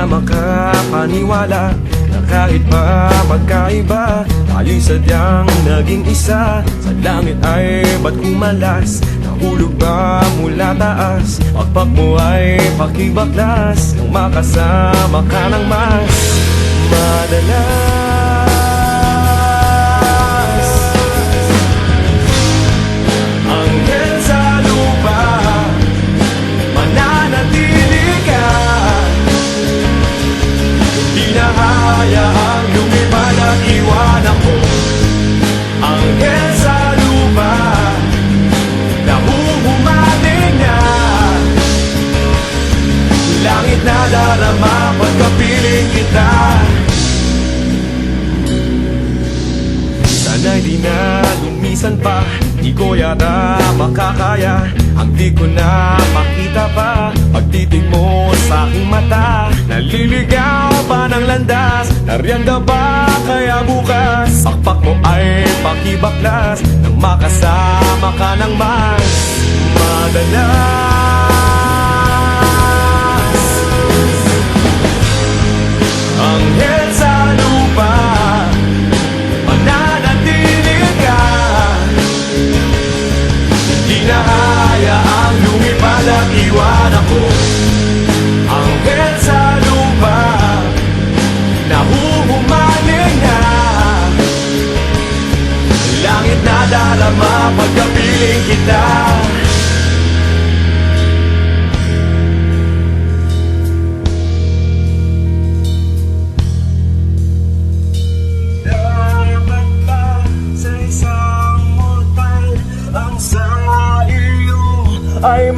na makapaniwala na kahit pa magkaiba, tayo'y sadyang naging isa. Sa langit ay ba't kumalas? Nahulog ba mula taas? Pagpak mo ay pakibaklas nang makasama ka ng mas madalas. Anghel sa lupa, mananatili ka. Hindi na hayaang lumipad at iwan ako. Anghel sa lupa, nahuhumaling na. Langit na darama pagkapiling kita. Sana'y di na lumisan pa, di ko yata makakaya. Ang di ko na makita pa, pagtitig mo sa aking mata. Naliligaw pa ng landas, nariyan ka ba kaya bukas? Pakpak mo ay pakibaklas nang makasama ka ng mas madalas. Anghel sa lupa, mananatili ka. Hindi na hayaang lumipad at iwan ako. Anghel sa lupa, nahuhumaling na. Langit na darama pagkapiling kita. Dapat ba sa isang mortal ang sa iyo ay